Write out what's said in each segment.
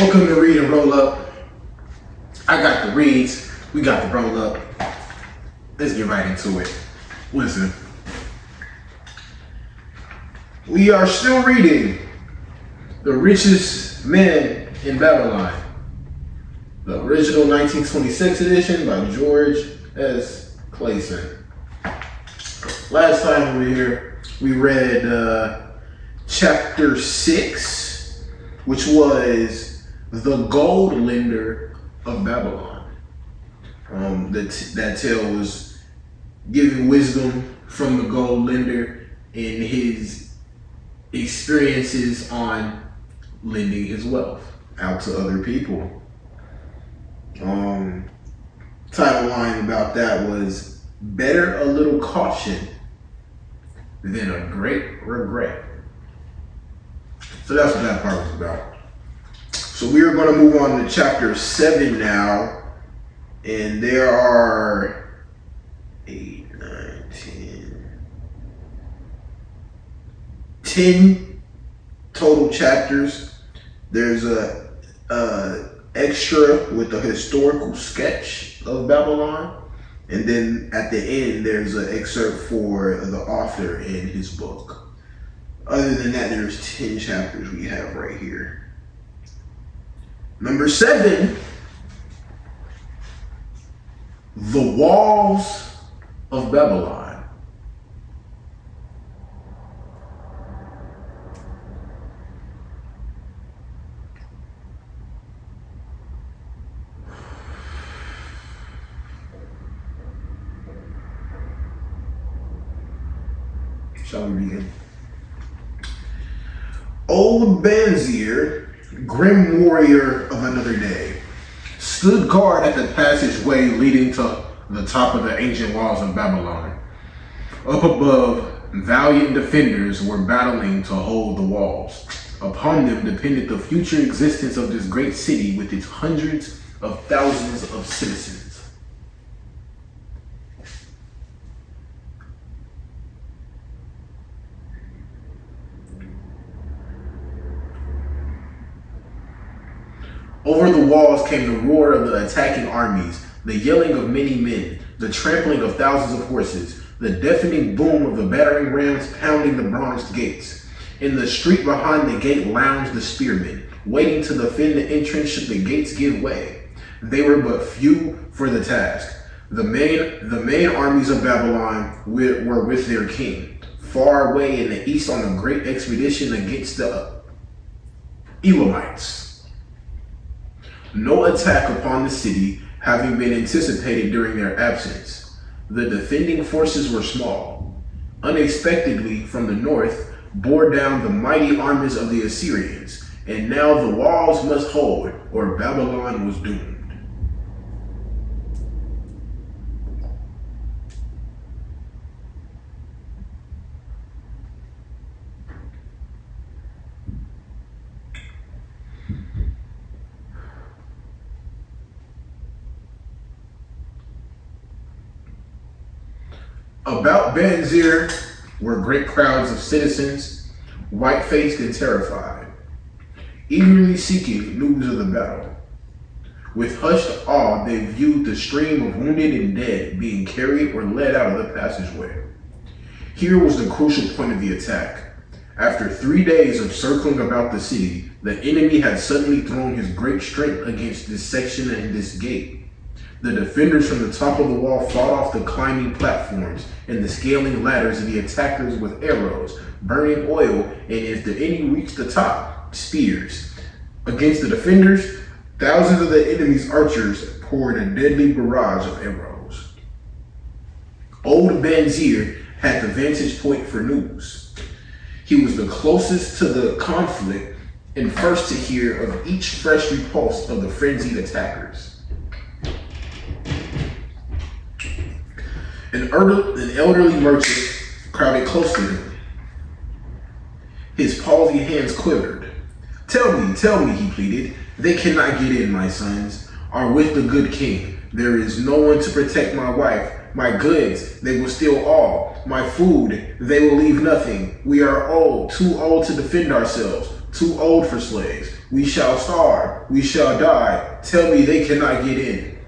Welcome to Read and Roll Up. I got the reads, we got the roll up. Let's get right into it. Listen, we are still reading The Richest Man in Babylon, the original 1926 edition by George S. Clason. Last time we were here, we read chapter 6, which was the gold lender of Babylon. That tale was giving wisdom from the gold lender in his experiences on lending his wealth out to other people. Title line about that was better a little caution than a great regret. So that's what that part was about. So we are going to move on to chapter 7 now, and there are 10 total chapters. There's a extra with a historical sketch of Babylon, and then at the end there's an excerpt for the author in his book. Other than that, there's 10 chapters we have right here. Number 7, the walls of Babylon. Shall we begin? Old Banzir, grim warrior of another day, stood guard at the passageway leading to the top of the ancient walls of Babylon. Up above, valiant defenders were battling to hold the walls. Upon them depended the future existence of this great city with its hundreds of thousands of citizens. Over the walls came the roar of the attacking armies, the yelling of many men, the trampling of thousands of horses, the deafening boom of the battering rams pounding the bronzed gates. In the street behind the gate lounged the spearmen, waiting to defend the entrance should the gates give way. They were but few for the task. The main armies of Babylon were with their king, far away in the east on a great expedition against the Elamites. No attack upon the city having been anticipated during their absence. The defending forces were small. Unexpectedly, from the north, bore down the mighty armies of the Assyrians, and now the walls must hold, or Babylon was doomed. About Banzir were great crowds of citizens, white-faced and terrified, eagerly seeking news of the battle. With hushed awe, they viewed the stream of wounded and dead being carried or led out of the passageway. Here was the crucial point of the attack. After 3 days of circling about the city, the enemy had suddenly thrown his great strength against this section and this gate. The defenders from the top of the wall fought off the climbing platforms and the scaling ladders of the attackers with arrows, burning oil, and if the enemy reached the top, spears. Against the defenders, thousands of the enemy's archers poured a deadly barrage of arrows. Old Banzir had the vantage point for news. He was the closest to the conflict and first to hear of each fresh repulse of the frenzied attackers. An elderly merchant crowded close to him. His palsied hands quivered. Tell me, he pleaded. They cannot get in, my sons are with the good king. There is no one to protect my wife. My goods, they will steal all. My food, they will leave nothing. We are old, too old to defend ourselves. too old for slaves. We shall starve, we shall die. Tell me they cannot get in.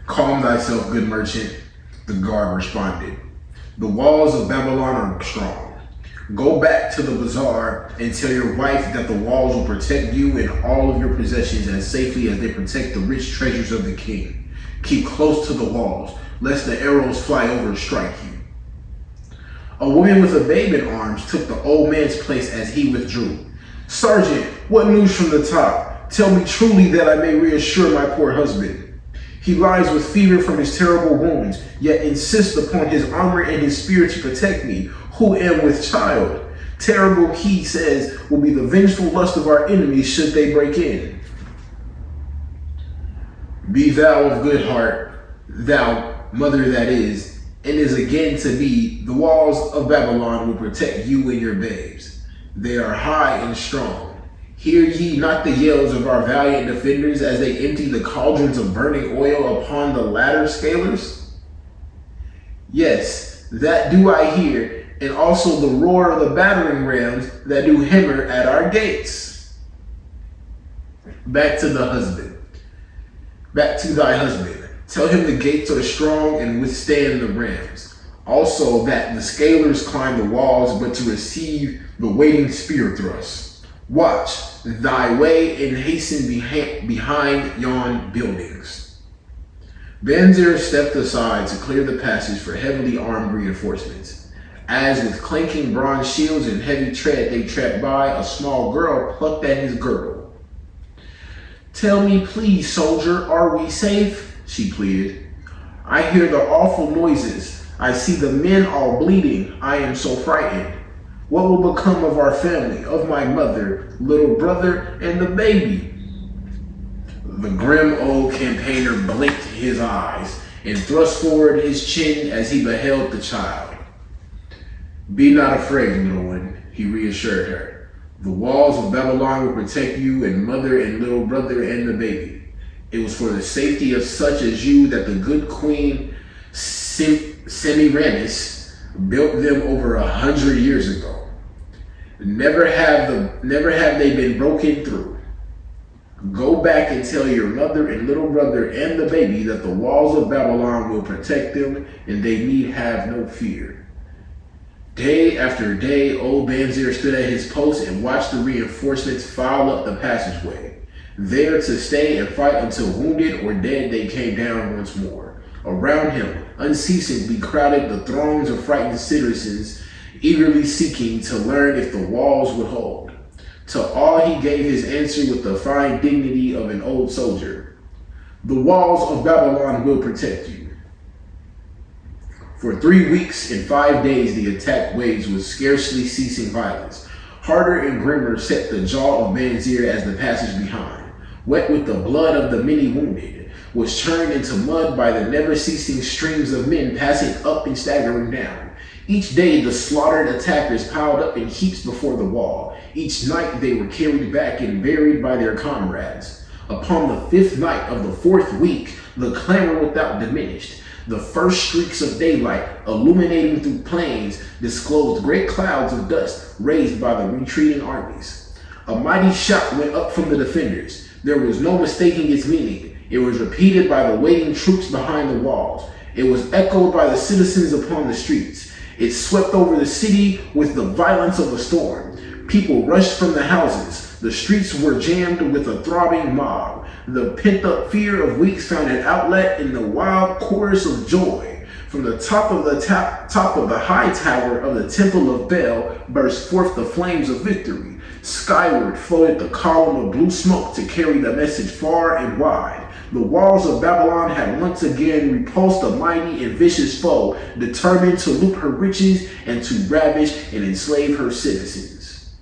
Calm thyself, good merchant, the guard responded. The walls of Babylon are strong. Go back to the bazaar and tell your wife that the walls will protect you and all of your possessions as safely as they protect the rich treasures of the king. Keep close to the walls, lest the arrows fly over and strike you. A woman with a babe in arms took the old man's place as he withdrew. Sergeant, what news from the top? Tell me truly that I may reassure my poor husband. He lies with fever from his terrible wounds, yet insists upon his armor and his spear to protect me, who am with child. Terrible, he says, will be the vengeful lust of our enemies should they break in. Be thou of good heart, thou mother that is, and is again to be, the walls of Babylon will protect you and your babes. They are high and strong. Hear ye not the yells of our valiant defenders as they empty the cauldrons of burning oil upon the ladder scalers? Yes, that do I hear, and also the roar of the battering rams that do hammer at our gates. Back to the husband. Back to thy husband. Tell him the gates are strong and withstand the rams. Also that the scalers climb the walls, but to receive the waiting spear thrusts. Watch thy way and hasten behind yon buildings. Banzer stepped aside to clear the passage for heavily armed reinforcements. As with clanking bronze shields and heavy tread they tramped by, a small girl plucked at his girdle. Tell me please, soldier, are we safe? She pleaded. I hear the awful noises. I see the men all bleeding. I am so frightened. What will become of our family, of my mother, little brother, and the baby? The grim old campaigner blinked his eyes and thrust forward his chin as he beheld the child. Be not afraid, little one, he reassured her. The walls of Babylon will protect you and mother and little brother and the baby. It was for the safety of such as you that the good queen Semiramis built them over 100 years ago. Never have they been broken through. Go back and tell your mother and little brother and the baby that the walls of Babylon will protect them and they need have no fear. Day after day, old Banzer stood at his post and watched the reinforcements file up the passageway, there to stay and fight until wounded or dead they came down once more. Around him, unceasingly crowded the throngs of frightened citizens, eagerly seeking to learn if the walls would hold. To all he gave his answer with the fine dignity of an old soldier. The walls of Babylon will protect you. For 3 weeks and 5 days the attack waged with scarcely ceasing violence. Harder and grimmer set the jaw of Banzer as the passage behind, wet with the blood of the many wounded, was turned into mud by the never-ceasing streams of men passing up and staggering down. Each day the slaughtered attackers piled up in heaps before the wall. Each night they were carried back and buried by their comrades. Upon the 5th night of the 4th week, the clamor without diminished. The first streaks of daylight, illuminating through plains, disclosed great clouds of dust raised by the retreating armies. A mighty shout went up from the defenders. There was no mistaking its meaning. It was repeated by the waiting troops behind the walls. It was echoed by the citizens upon the streets. It swept over the city with the violence of a storm. People rushed from the houses. The streets were jammed with a throbbing mob. The pent-up fear of weeks found an outlet in the wild chorus of joy. From the top of the high tower of the Temple of Bel burst forth the flames of victory. Skyward floated the column of blue smoke to carry the message far and wide. The walls of Babylon had once again repulsed a mighty and vicious foe, determined to loot her riches and to ravish and enslave her citizens.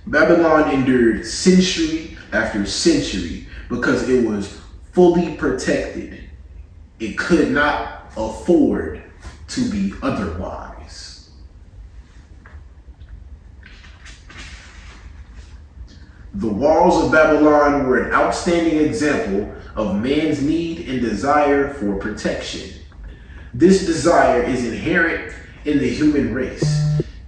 Babylon endured century after century because it was fully protected. It could not afford to be otherwise. The walls of Babylon were an outstanding example of man's need and desire for protection. This desire is inherent in the human race.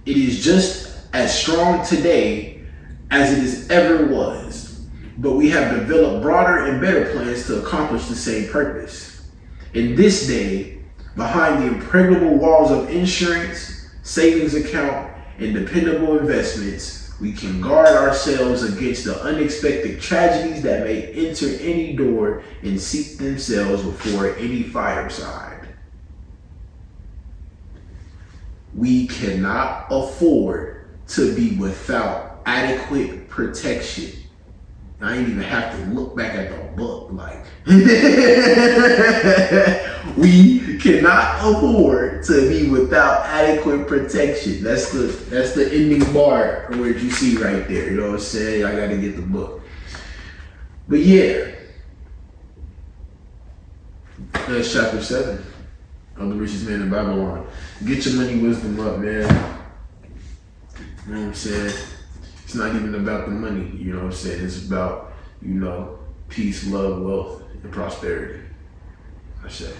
It is just as strong today as it is ever was, but we have developed broader and better plans to accomplish the same purpose. In this day, behind the impregnable walls of insurance, savings account, and dependable investments, we can guard ourselves against the unexpected tragedies that may enter any door and seek themselves before any fireside. We cannot afford to be without adequate protection. I ain't even have to look back at the book. Like, we cannot afford to be without adequate protection. That's the ending bar where you see right there. You know what I'm saying? I got to get the book. But yeah, that's chapter 7 of The Richest Man in Babylon. Get your money wisdom up, man. You know what I'm saying? It's not even about the money, you know what I'm saying? It's about, peace, love, wealth, and prosperity. I say.